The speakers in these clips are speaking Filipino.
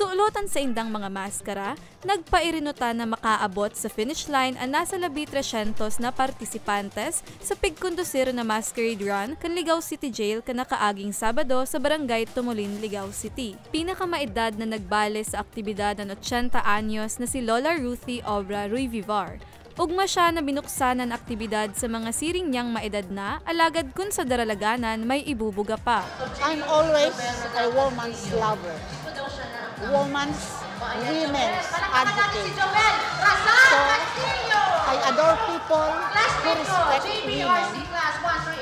Suulutan sa indang mga maskara, nagpairinuta na makaabot sa finish line ang nasa 300 na partisipantes sa pigkondusir na masquerade run kan Ligaw City Jail kanakaaging Sabado sa Barangay Tumulin, Ligaw City. Pinakamaedad na nagbale sa aktibidad ng 80 anyos na si Lola Ruthie Obra Ruivivar. Ugma siya na binuksan ang aktibidad sa mga siring niyang maedad na, alagad kun sa daralaganan may ibubuga pa. I'm always a woman's lover. Women's advocate. So, I adore people who respect women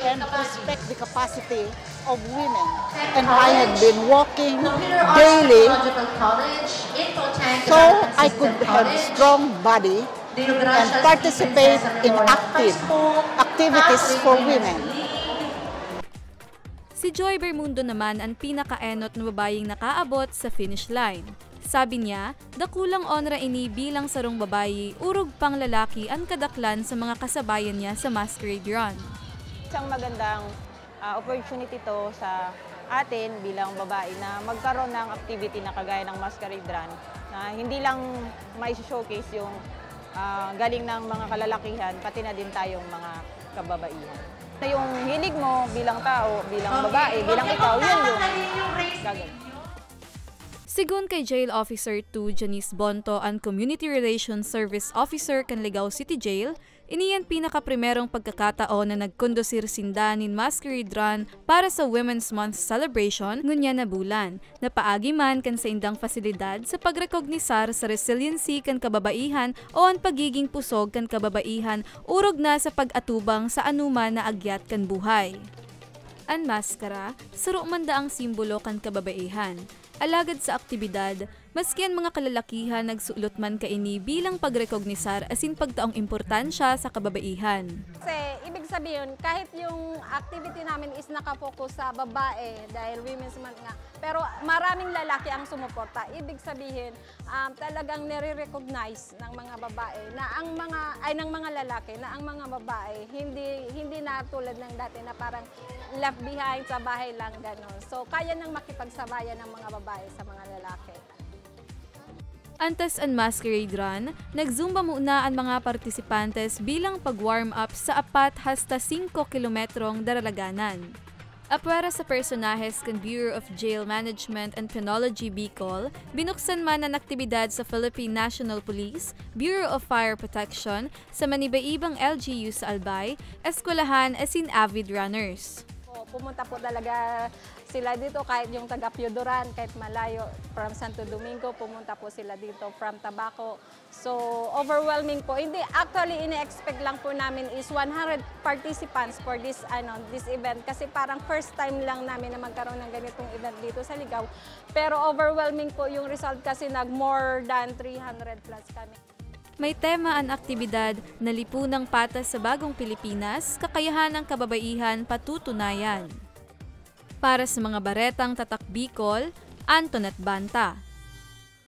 and respect the capacity of women. And I have been walking daily so I could have strong body and participate in activities for women. Si Joy Bermundo naman ang pinakaenot na babayeng nakaabot sa finish line. Sabi niya, dakulang onra ini bilang sarong babayi, urog pang lalaki ang kadaklan sa mga kasabayan niya sa masquerade run. Isang magandang opportunity to sa atin bilang babae na magkaroon ng activity na kagaya ng masquerade run na hindi lang may showcase yung galing ng mga kalalakihan, pati na din tayong mga kababaihan. Yung hilig mo bilang tao, bilang babae, bilang ikaw, yun yung gagawin. Sigun kay Jail Officer 2 Janice Bonto ang Community Relations Service Officer kan Ligaw City Jail, iniyan pinakaprimerong pagkakataon na nagkondusir sindanin masquerade run para sa Women's Month celebration ngunya na bulan. Napaagi man kan sa indang fasilidad sa pagrekognisar sa resiliency kan kababaihan o ang pagiging pusog kan kababaihan urog na sa pag-atubang sa anuman na agyat kan buhay. Ang maskara, suro man daang simbolo kan kababaihan. Alagad sa aktibidad, maski ang mga kalalakihan nagsulot man kaini bilang pagrekognisar asin pagtaong importansya sa kababaihan. Kasi ibig sabihin, kahit yung activity namin is nakapokus sa babae dahil Women's Month nga, pero maraming lalaki ang sumuporta. Ibig sabihin, talagang nire-recognize ng mga babae na ng mga lalaki na ang mga babae hindi na tulad ng dati na parang left behind sa bahay lang gano'n. So kaya nang makipagsabayan ng mga babae sa mga lalaki. Antes ang masquerade run, nagzumba muna ang mga partisipantes bilang pag-warm up sa 4 hasta 5 kilometrong daralaganan. Apwera sa personahes kan Bureau of Jail Management and Penology Bicol, binuksan man ang aktibidad sa Philippine National Police, Bureau of Fire Protection, sa manibaibang LGU sa Albay, eskwelahan asin avid runners. Pumunta po talaga sila dito kahit yung taga Piodoran, kahit malayo from Santo Domingo, pumunta po sila dito from Tabaco. So overwhelming po. Hindi, actually ine-expect lang po namin is 100 participants for this event kasi parang first time lang namin na magkaroon ng ganitong event dito sa Ligaw. Pero overwhelming po yung result kasi more than 300 plus kami. May tema ang aktibidad na lipunang patas sa bagong Pilipinas, kakayahan ng kababaihan patutunayan. Para sa mga baretang tatak Bicol, Antoinette Banta.